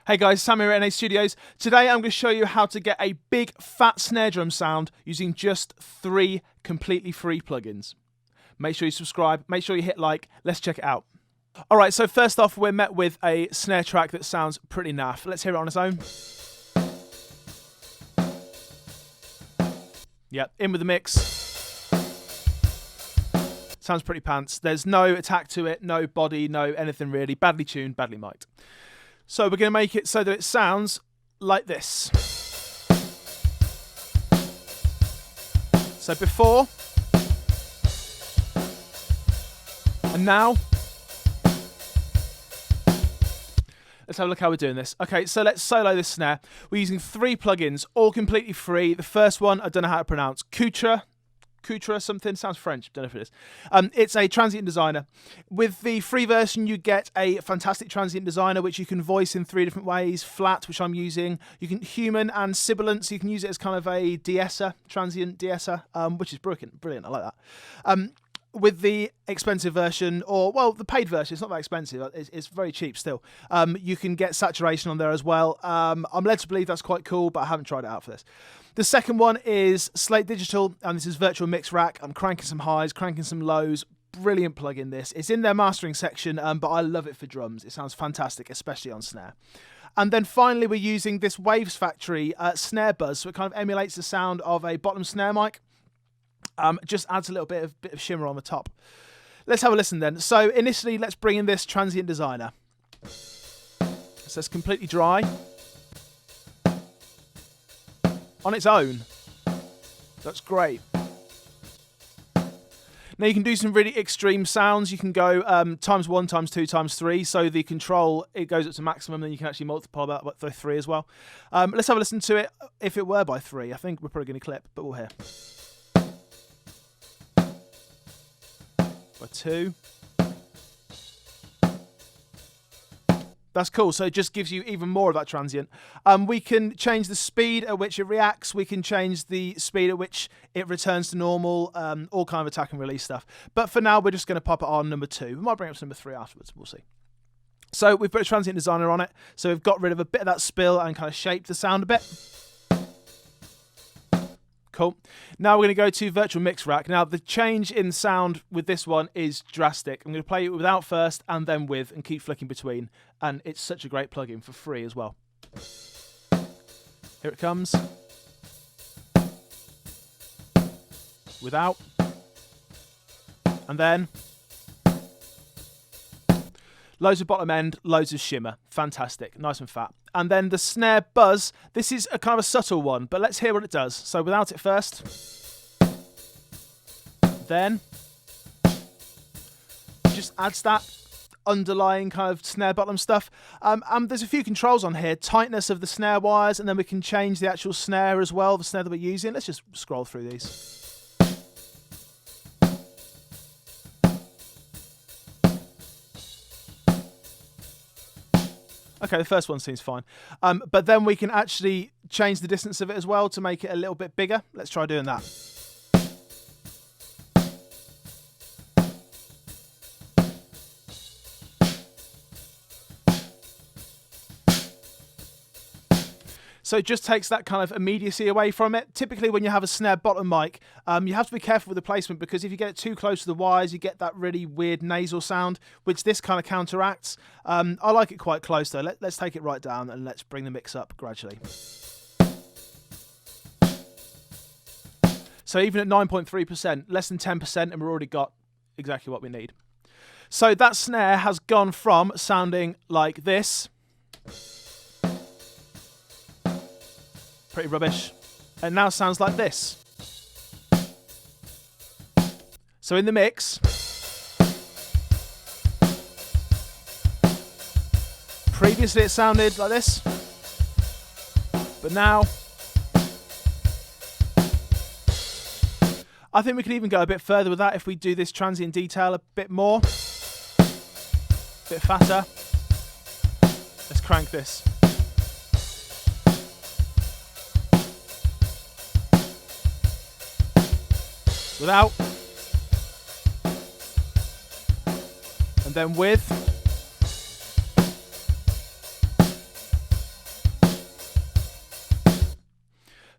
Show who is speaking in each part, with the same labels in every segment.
Speaker 1: Hey guys, Sam here at NA Studios. Today I'm going to show you how to get a big fat snare drum sound using just 3 completely free plugins. Make sure you subscribe, make sure you hit like, let's check it out. Alright, so first off we're met with a snare track that sounds pretty naff. Let's hear it on its own. Yep, in with the mix. Sounds pretty pants. There's no attack to it, no body, no anything really. Badly tuned, badly mic'd. So we're going to make it so that it sounds like this. So before, and now. Let's have a look how we're doing this. Okay, so let's solo this snare. We're using 3 plugins, all completely free. The first one, I don't know how to pronounce, Kutra something, sounds French, don't know if it is. It's a transient designer. With the free version you get a fantastic transient designer which you can voice in 3 different ways. Flat, which I'm using, you can human and sibilant, so you can use it as kind of a de-esser, transient de-esser, which is brilliant, I like that. With the expensive version, or well, the paid version, it's not that expensive, it's very cheap still. You can get saturation on there as well. I'm led to believe that's quite cool, but I haven't tried it out for this. The second one is Slate Digital, and this is Virtual Mix Rack. I'm cranking some highs, cranking some lows. Brilliant plugin this. It's in their mastering section, but I love it for drums. It sounds fantastic, especially on snare. And then finally, we're using this Waves Factory snare buzz, so it kind of emulates the sound of a bottom snare mic. Just adds a little bit of shimmer on the top. Let's have a listen then. So initially, let's bring in this transient designer. So it's completely dry. On its own. That's great. Now you can do some really extreme sounds. You can go ×1, ×2, ×3. So the control, it goes up to maximum, then you can actually multiply that by 3 as well. Let's have a listen to it. If it were by 3, I think we're probably going to clip, but we'll hear. By 2. That's cool, so it just gives you even more of that transient. We can change the speed at which it reacts, we can change the speed at which it returns to normal, all kind of attack and release stuff. But for now, we're just going to pop it on number 2. We might bring up to number 3 afterwards, we'll see. So we've put a transient designer on it, so we've got rid of a bit of that spill and kind of shaped the sound a bit. Cool. Now we're going to go to Virtual Mix Rack. Now the change in sound with this one is drastic. I'm going to play it without first and then with and keep flicking between. And it's such a great plugin for free as well. Here it comes. Without. And then. Loads of bottom end, loads of shimmer. Fantastic. Nice and fat. And then the snare buzz. This is a kind of a subtle one, but let's hear what it does. So without it first. Then. Just adds that underlying kind of snare bottom stuff. There's a few controls on here. Tightness of the snare wires, and then we can change the actual snare as well, the snare that we're using. Let's just scroll through these. Okay, the first one seems fine. But then we can actually change the distance of it as well to make it a little bit bigger. Let's try doing that. So it just takes that kind of immediacy away from it. Typically when you have a snare bottom mic, you have to be careful with the placement, because if you get it too close to the wires, you get that really weird nasal sound, which this kind of counteracts. I like it quite close though. Let's take it right down and let's bring the mix up gradually. So even at 9.3%, less than 10%, and we've already got exactly what we need. So that snare has gone from sounding like this, pretty rubbish, and now sounds like this. So in the mix, previously it sounded like this, but now I think we could even go a bit further with that if we do this transient detail a bit more, a bit fatter. Let's crank this. Without. And then with.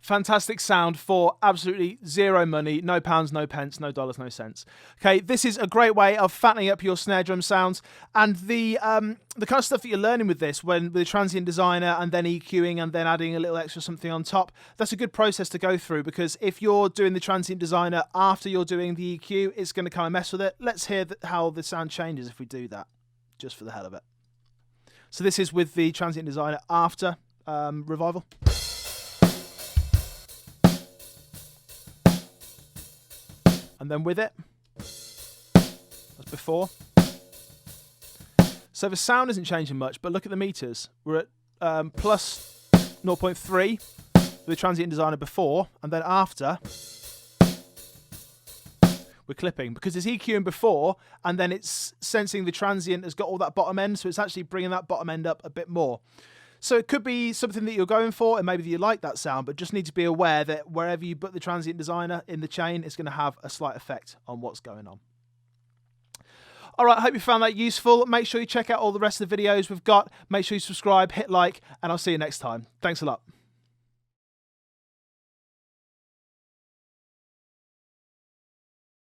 Speaker 1: Fantastic sound for absolutely zero money, no pounds, no pence, no dollars, no cents. Okay, this is a great way of fattening up your snare drum sounds, and the kind of stuff that you're learning with this, with the transient designer and then EQing and then adding a little extra something on top, that's a good process to go through, because if you're doing the transient designer after you're doing the EQ, it's going to kind of mess with it. Let's hear how the sound changes if we do that, just for the hell of it. So this is with the transient designer after Revival. And then with it, as before. So the sound isn't changing much, but look at the meters. We're at plus 0.3 with the transient designer before, and then after, we're clipping, because it's EQing before, and then it's sensing the transient has got all that bottom end, so it's actually bringing that bottom end up a bit more. So it could be something that you're going for, and maybe that you like that sound, but just need to be aware that wherever you put the transient designer in the chain, it's going to have a slight effect on what's going on. All right, I hope you found that useful. Make sure you check out all the rest of the videos we've got. Make sure you subscribe, hit like, and I'll see you next time. Thanks a lot.